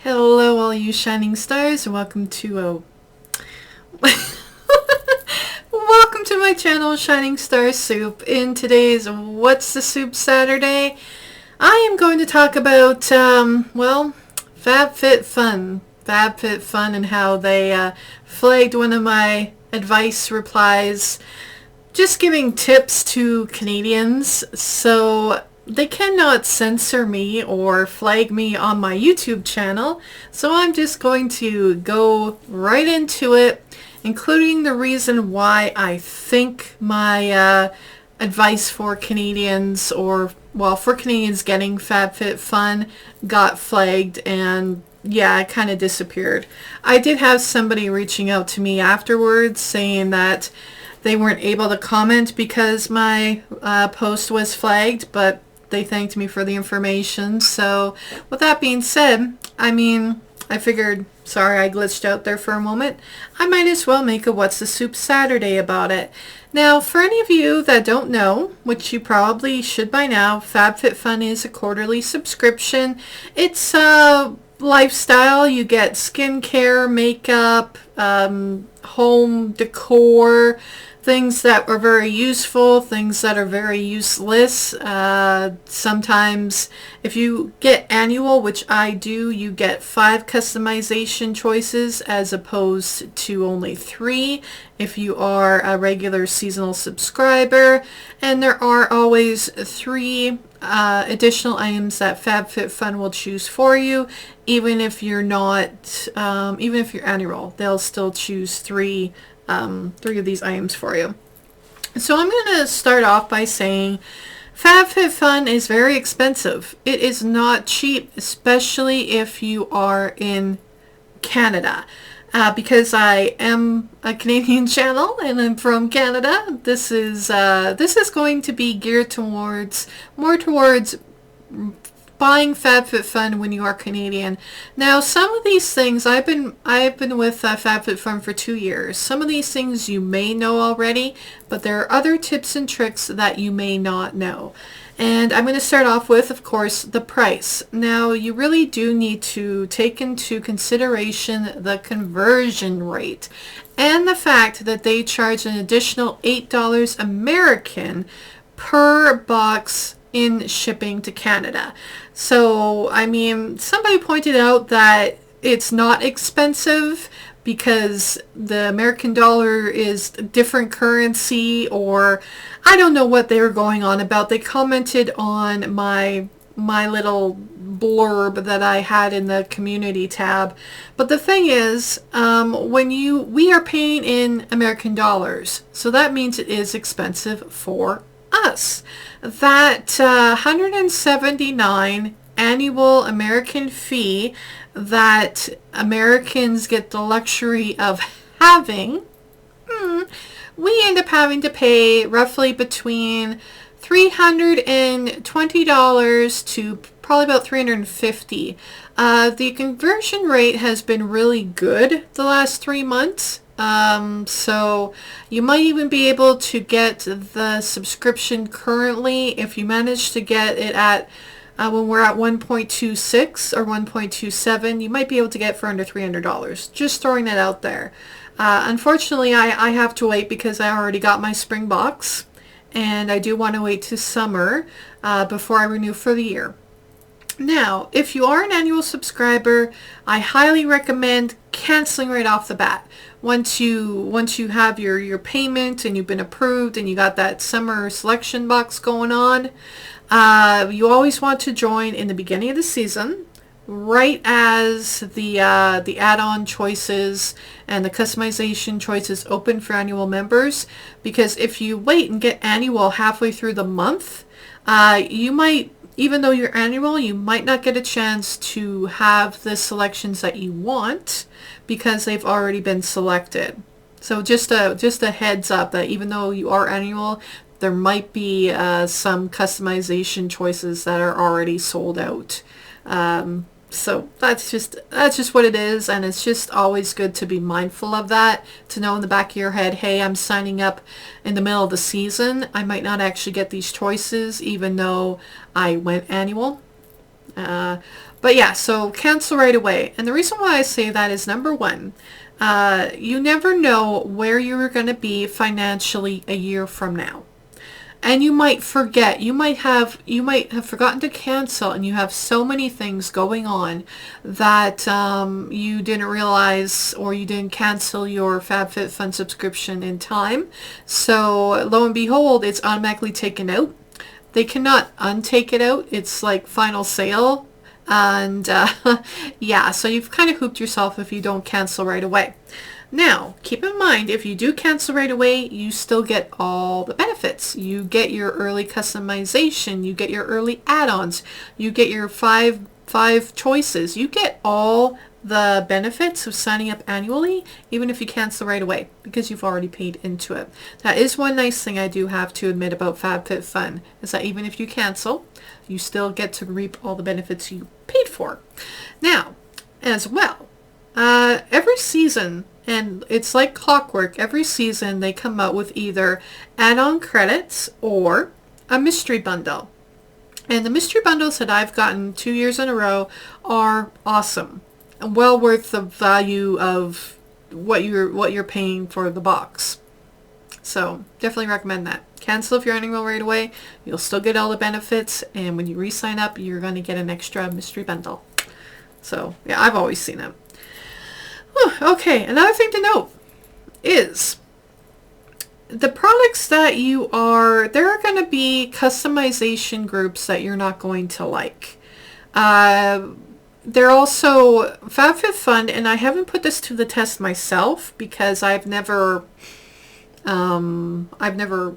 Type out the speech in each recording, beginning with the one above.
Hello all you shining stars and welcome to welcome to my channel Shining Star Soup. In today's What's the Soup Saturday, I am going to talk about FabFitFun and how they flagged one of my advice replies, just giving tips to Canadians. So they cannot censor me or flag me on my YouTube channel, so I'm just going to go right into it, including the reason why I think my advice for Canadians, or for Canadians getting FabFitFun, got flagged and it kind of disappeared. I did have somebody reaching out to me afterwards saying that they weren't able to comment because my post was flagged, but they thanked me for the information. So with that being said, I figured, sorry I glitched out there for a moment, I might as well make a What's the Soup Saturday about it. Now, for any of you that don't know, which you probably should by now, FabFitFun is a quarterly subscription. It's a lifestyle. You get skincare, makeup, home decor, things that are very useful, things that are very useless. Sometimes if you get annual, which I do, you get 5 customization choices as opposed to only 3 if you are a regular seasonal subscriber. And there are always 3 additional items that FabFitFun will choose for you, even if you're not, even if you're annual, they'll still choose 3 of these items for you. So I'm going to start off by saying FabFitFun is very expensive. It is not cheap, especially if you are in Canada. Because I am a Canadian channel and I'm from Canada, this is going to be geared more towards buying FabFitFun when you are Canadian. Now, some of these things, I've been with FabFitFun for 2 years. Some of these things you may know already, but there are other tips and tricks that you may not know. And I'm going to start off with, of course, the price. Now, you really do need to take into consideration the conversion rate and the fact that they charge an additional $8 American per box in shipping to Canada. So, somebody pointed out that it's not expensive because the American dollar is a different currency, or I don't know what they were going on about. They commented on my little blurb that I had in the community tab. But the thing is, we are paying in American dollars, so that means it is expensive for us. That $179 annual American fee that Americans get the luxury of having, we end up having to pay roughly between $320 to probably about $350. The conversion rate has been really good the last 3 months. So you might even be able to get the subscription currently if you manage to get it at when we're at 1.26 or 1.27, you might be able to get it for under $300. Just throwing that out there. Unfortunately, I have to wait because I already got my spring box, and I do want to wait to summer before I renew for the year. Now, if you are an annual subscriber, I highly recommend canceling right off the bat. Once you have your payment and you've been approved and you got that summer selection box going on, you always want to join in the beginning of the season, right as the add-on choices and the customization choices open for annual members. Because if you wait and get annual halfway through the month, you might, even though you're annual, you might not get a chance to have the selections that you want because they've already been selected. So just a heads up that even though you are annual, there might be some customization choices that are already sold out. So that's just what it is, and it's just always good to be mindful of that, to know in the back of your head, hey, I'm signing up in the middle of the season. I might not actually get these choices even though I went annual. But yeah, so cancel right away. And the reason why I say that is, number one, you never know where you're going to be financially a year from now. And you might forget. You might have forgotten to cancel, and you have so many things going on that you didn't realize, or you didn't cancel your FabFitFun subscription in time. So lo and behold, it's automatically taken out. They cannot untake it out. It's like final sale. And yeah, so you've kind of hooped yourself if you don't cancel right away. Now, keep in mind, if you do cancel right away, you still get all the benefits. You get your early customization, you get your early add-ons, you get your five choices. You get all the benefits of signing up annually, even if you cancel right away, because you've already paid into it. That is one nice thing I do have to admit about FabFitFun, is that even if you cancel, you still get to reap all the benefits you paid for. Now, as well, every season, and it's like clockwork, every season they come out with either add-on credits or a mystery bundle. And the mystery bundles that I've gotten 2 years in a row are awesome. And well worth the value of what you're paying for the box. So definitely recommend that. Cancel if you're enrolled right away. You'll still get all the benefits, and when you re-sign up, you're going to get an extra mystery bundle. So yeah, I've always seen it. Okay, another thing to note is the products that there are going to be customization groups that you're not going to like. They're also FabFitFun, and I haven't put this to the test myself because I've never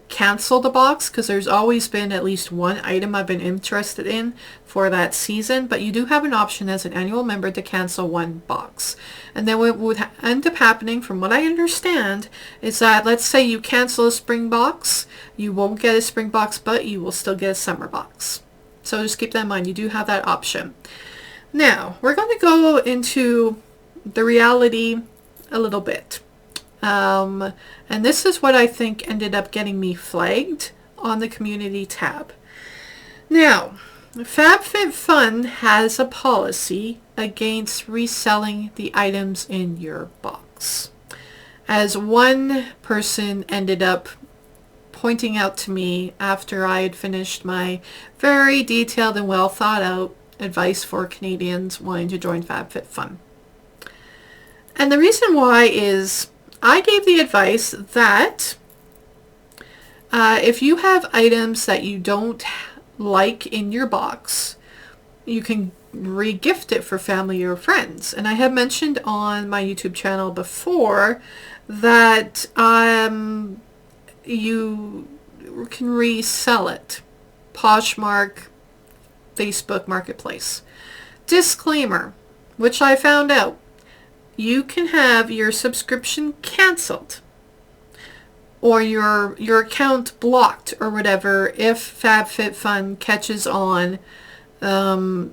canceled a box, because there's always been at least one item I've been interested in for that season. But you do have an option as an annual member to cancel one box. And then what would end up happening, from what I understand, is that let's say you cancel a spring box, you won't get a spring box, but you will still get a summer box. So just keep that in mind. You do have that option. Now, we're going to go into the reality a little bit. And this is what I think ended up getting me flagged on the community tab. Now, FabFitFun has a policy against reselling the items in your box. As one person ended up pointing out to me after I had finished my very detailed and well thought out advice for Canadians wanting to join FabFitFun. And the reason why is I gave the advice that if you have items that you don't like in your box, you can re-gift it for family or friends. And I have mentioned on my YouTube channel before that you can resell it. Poshmark, Facebook Marketplace. Disclaimer, which I found out, you can have your subscription canceled or your account blocked or whatever if FabFitFun catches on and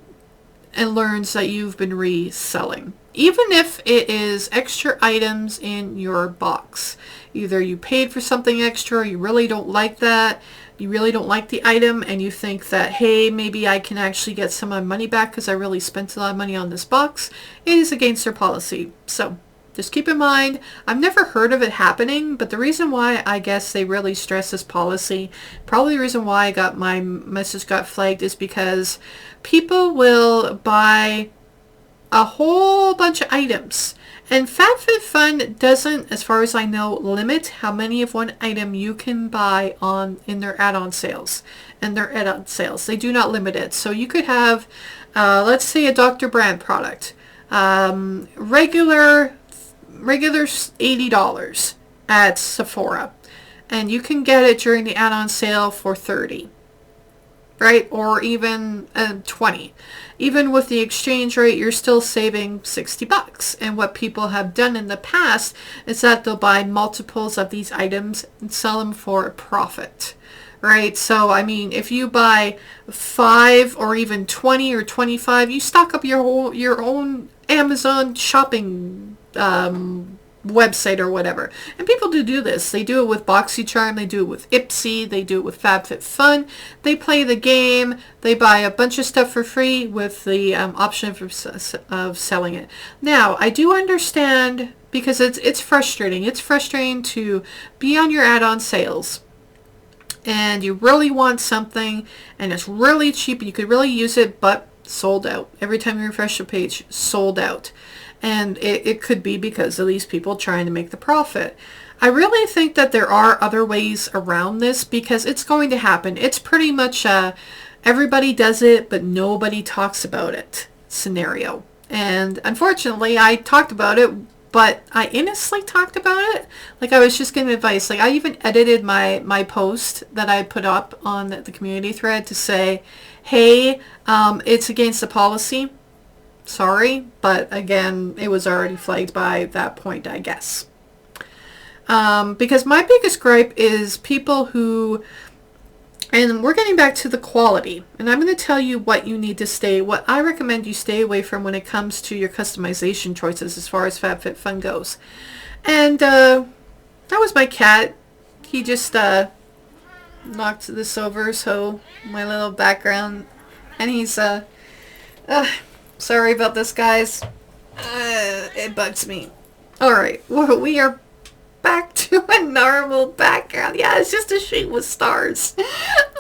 learns that you've been reselling. Even if it is extra items in your box. Either you paid for something extra, or you really don't like that, you really don't like the item, and you think that, hey, maybe I can actually get some of my money back because I really spent a lot of money on this box. It is against their policy. So just keep in mind, I've never heard of it happening, but the reason why I guess they really stress this policy, probably the reason why my message got flagged, is because people will buy a whole bunch of items. And FabFitFun doesn't, as far as I know, limit how many of one item you can buy in their add-on sales. They do not limit it. So you could have, let's say, a Dr. Brand product. Regular $80 at Sephora. And you can get it during the add-on sale for $30. Right? Or even $20. Even with the exchange rate, you're still saving $60. And what people have done in the past is that they'll buy multiples of these items and sell them for a profit. Right? So, I mean, if you buy 5 or even 20 or 25, you stock up your own Amazon shopping website or whatever. And people do this. They do it with BoxyCharm, they do it with Ipsy, they do it with FabFitFun. They play the game, they buy a bunch of stuff for free with the option of selling it. Now, I do understand, because it's frustrating. It's frustrating to be on your add-on sales and you really want something and it's really cheap and you could really use it, but sold out. Every time you refresh the page, sold out. And it could be because of these people trying to make the profit. I really think that there are other ways around this, because it's going to happen. It's pretty much everybody does it, but nobody talks about it scenario. And unfortunately, I talked about it, but I innocently talked about it. Like, I was just giving advice. Like, I even edited my post that I put up on the community thread to say, hey, it's against the policy. Sorry, but again, it was already flagged by that point, I guess. Because my biggest gripe is people who, and we're getting back to the quality, and I'm going to tell you what I recommend you stay away from when it comes to your customization choices as far as FabFitFun goes. And that was my cat. He just knocked this over, so my little background, and he's sorry about this, guys. It bugs me. Alright, well, we are back to a normal background. Yeah, it's just a sheet with stars.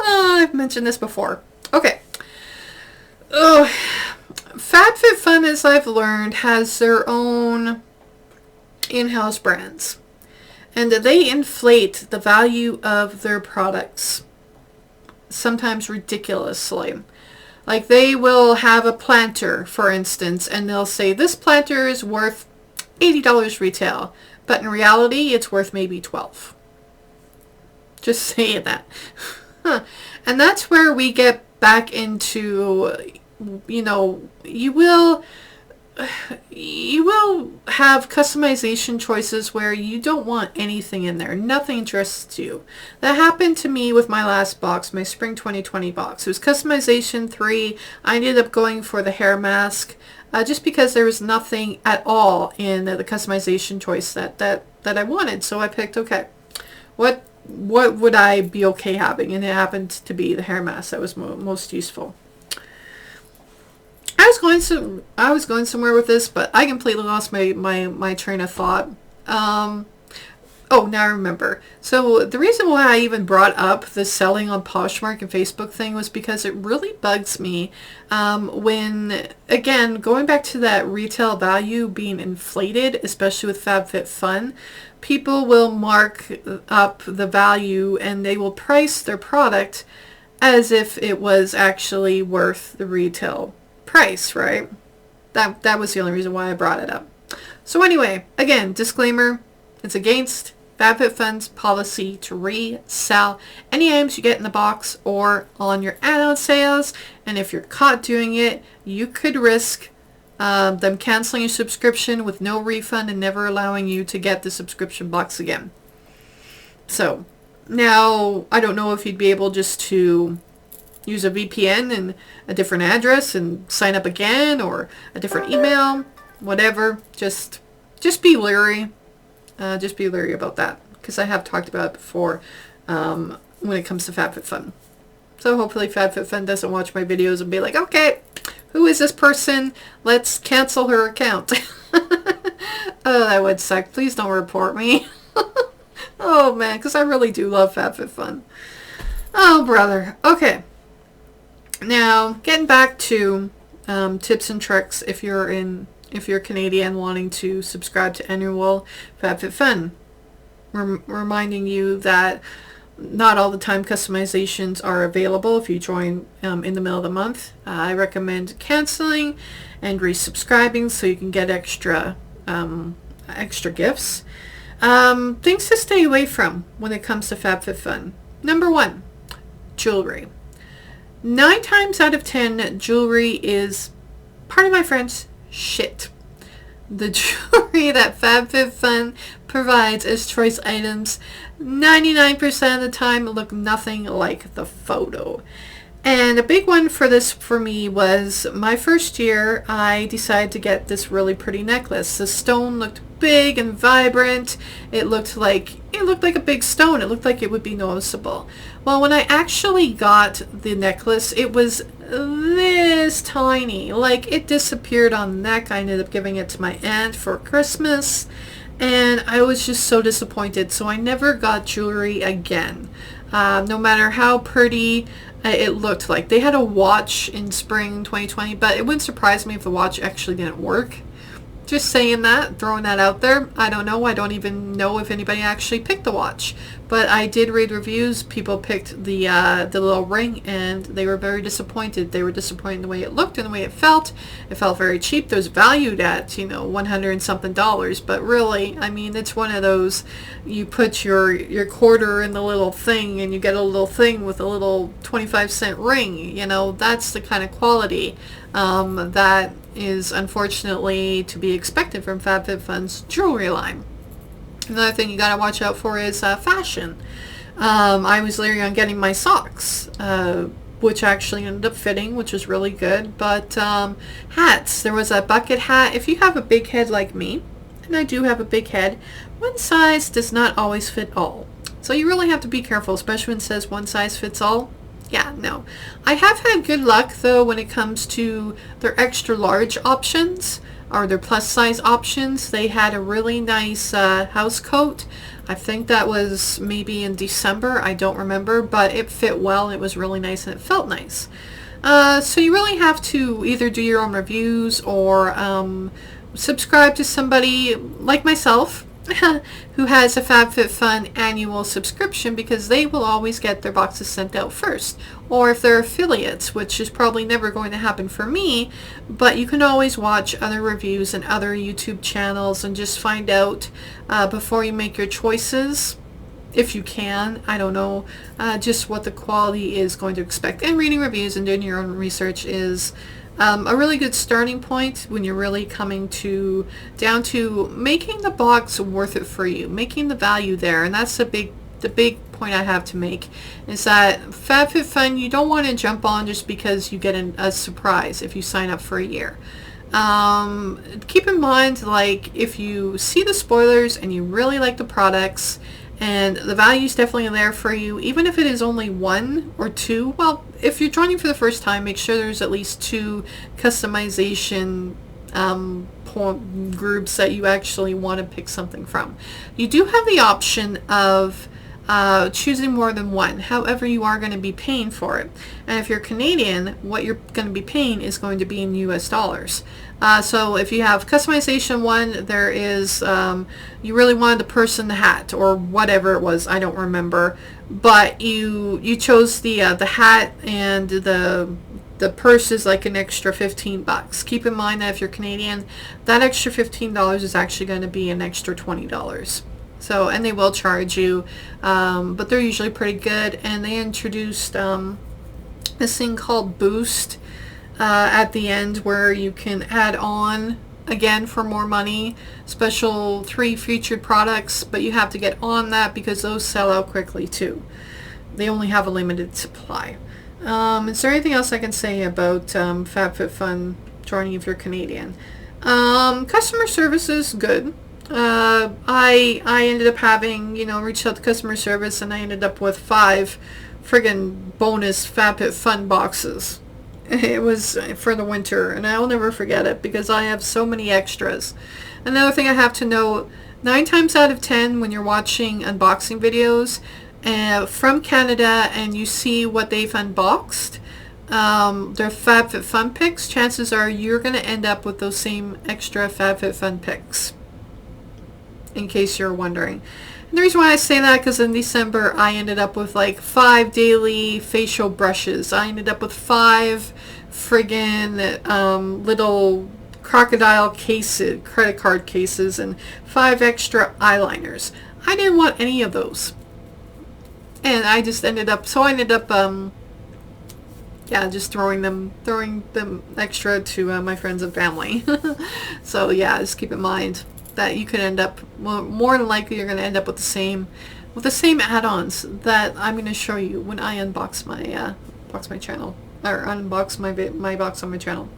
I've mentioned this before. Okay. FabFitFun, as I've learned, has their own in-house brands. And they inflate the value of their products, sometimes ridiculously. Like, they will have a planter, for instance, and they'll say, this planter is worth $80 retail, but in reality, it's worth maybe $12. Just saying that. And that's where we get back into, you know, you will have customization choices where you don't want anything in there. Nothing interests you. That happened to me with my last box, my Spring 2020 box. It was customization 3. I ended up going for the hair mask just because there was nothing at all in the customization choice that I wanted. So I picked, okay, what would I be okay having? And it happened to be the hair mask that was most useful. I was going somewhere with this, but I completely lost my train of thought. Oh, now I remember. So the reason why I even brought up the selling on Poshmark and Facebook thing was because it really bugs me when, again, going back to that retail value being inflated, especially with FabFitFun, people will mark up the value and they will price their product as if it was actually worth the retail price, right? That was the only reason why I brought it up. So anyway, again, disclaimer, it's against FabFitFun's policy to resell any items you get in the box or on your add-on sales, and if you're caught doing it, you could risk them canceling your subscription with no refund and never allowing you to get the subscription box again. So now I don't know if you'd be able just to use a VPN and a different address and sign up again, or a different email, whatever. Just be leery. Just be leery about that, because I have talked about it before when it comes to FabFitFun. So hopefully FabFitFun doesn't watch my videos and be like, okay, who is this person? Let's cancel her account. Oh, that would suck. Please don't report me. Oh man, because I really do love FabFitFun. Oh brother. Okay. Now, getting back to tips and tricks if you're Canadian wanting to subscribe to annual FabFitFun. Reminding you that not all the time customizations are available if you join in the middle of the month. I recommend canceling and resubscribing so you can get extra gifts. Things to stay away from when it comes to FabFitFun. Number 1, jewelry. 9 times out of 10, jewelry is, pardon my French, shit. The jewelry that FabFitFun provides as choice items 99% of the time look nothing like the photo. And a big one for this for me was my first year. I decided to get this really pretty necklace. The stone looked big and vibrant. It looked like a big stone. It looked like it would be noticeable. Well, when I actually got the necklace, it was this tiny. Like, it disappeared on the neck. I ended up giving it to my aunt for Christmas, and I was just so disappointed. So I never got jewelry again. No matter how pretty it looked like. They had a watch in spring 2020, but it wouldn't surprise me if the watch actually didn't work. Just saying that, throwing that out there. I don't know. I don't even know if anybody actually picked the watch. But I did read reviews. People picked the little ring, and they were very disappointed. They were disappointed in the way it looked and the way it felt. It felt very cheap. It was valued at, $100 and something. But really, I mean, it's one of those, you put your quarter in the little thing, and you get a little thing with a little 25-cent ring. That's the kind of quality that is unfortunately to be expected from FabFitFun's jewelry line. Another thing you gotta watch out for is fashion. I was leery on getting my socks, which actually ended up fitting, which was really good. But hats, there was a bucket hat. If you have a big head like me, and I do have a big head, one size does not always fit all. So you really have to be careful, especially when it says one size fits all. Yeah, no. I have had good luck, though, when it comes to their extra large options or their plus size options. They had a really nice house coat. I think that was maybe in December. I don't remember, but it fit well. It was really nice and it felt nice. So you really have to either do your own reviews or subscribe to somebody like myself who has a FabFitFun annual subscription, because they will always get their boxes sent out first. Or if they're affiliates, which is probably never going to happen for me, but you can always watch other reviews and other YouTube channels and just find out before you make your choices, if you can, I don't know, just what the quality is going to expect. And reading reviews and doing your own research is a really good starting point when you're really coming down to making the box worth it for you, making the value there. And that's the big point I have to make, is that FabFitFun, you don't want to jump on just because you get a surprise if you sign up for a year. Keep in mind, like, if you see the spoilers and you really like the products and the value is definitely there for you, even if it is only one or two. Well, if you're joining for the first time, make sure there's at least two customization groups that you actually want to pick something from. You do have the option of choosing more than one. However, you are going to be paying for it. And if you're Canadian, what you're going to be paying is going to be in US dollars. So if you have customization one, there is, you really wanted the purse and the hat or whatever it was, I don't remember, but you chose the hat, and the purse is like an extra $15. Keep in mind that if you're Canadian, that extra $15 is actually going to be an extra $20. So, and they will charge you, but they're usually pretty good. And they introduced this thing called Boost at the end, where you can add on again for more money, special 3 featured products, but you have to get on that because those sell out quickly too. They only have a limited supply. Is there anything else I can say about FabFitFun joining if you're Canadian? Customer service is good. I ended up having, reached out to customer service, and I ended up with 5 friggin' bonus FabFitFun boxes. It was for the winter, and I'll never forget it because I have so many extras. Another thing I have to know, 9 times out of 10 when you're watching unboxing videos from Canada and you see what they've unboxed, their FabFitFun picks, chances are you're going to end up with those same extra FabFitFun picks, in case you're wondering. And the reason why I say that, because in December I ended up with like 5 daily facial brushes. I ended up with 5 friggin' little crocodile cases, credit card cases, and 5 extra eyeliners. I didn't want any of those. And I just ended up, just throwing them extra to my friends and family. So yeah, just keep in mind that you could end up, more than likely you're going to end up with the same add-ons that I'm going to show you when I unbox my channel, or unbox my box on my channel.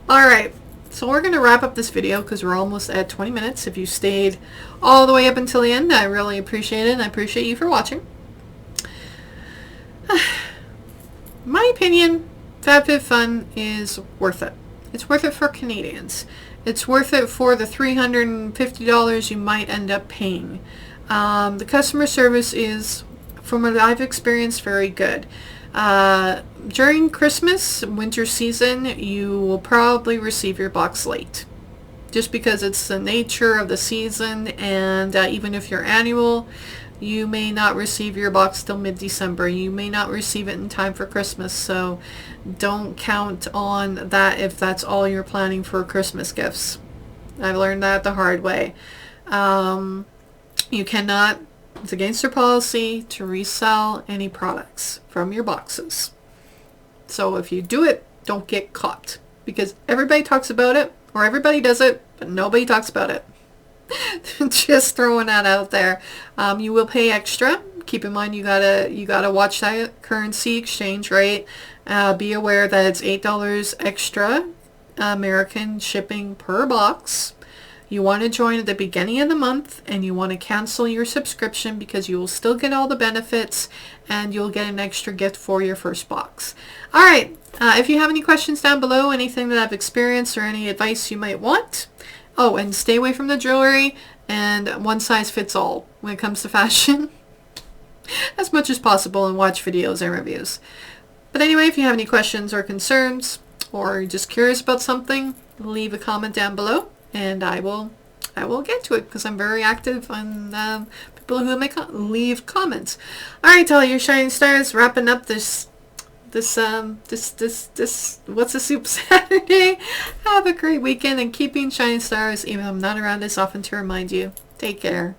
Alright, so we're going to wrap up this video because we're almost at 20 minutes. If you stayed all the way up until the end, I really appreciate it, and I appreciate you for watching. My opinion, FabFitFun is worth it. It's worth it for Canadians. It's worth it for the $350 you might end up paying. The customer service is, from what I've experienced, very good. During Christmas, winter season, you will probably receive your box late. Just because it's the nature of the season, and even if you're annual, you may not receive your box till mid-December. You may not receive it in time for Christmas, so don't count on that if that's all you're planning for Christmas gifts. I've learned that the hard way. You cannot, it's against their policy to resell any products from your boxes. So if you do it, don't get caught, because everybody talks about it, or everybody does it, but nobody talks about it. Just throwing that out there. You will pay extra. Keep in mind you gotta watch that currency exchange rate. Be aware that it's $8 extra American shipping per box. You want to join at the beginning of the month, and you want to cancel your subscription because you will still get all the benefits, and you'll get an extra gift for your first box. Alright, if you have any questions down below, anything that I've experienced, or any advice you might want. Oh, and stay away from the jewelry, and one size fits all when it comes to fashion. As much as possible, and watch videos and reviews. But anyway, if you have any questions or concerns, or you're just curious about something, leave a comment down below. And I will get to it, because I'm very active on people who leave comments. All right, all your shining stars, wrapping up this what's the soup Saturday. Have a great weekend, and keeping shining stars, even though I'm not around as often to remind you. Take care.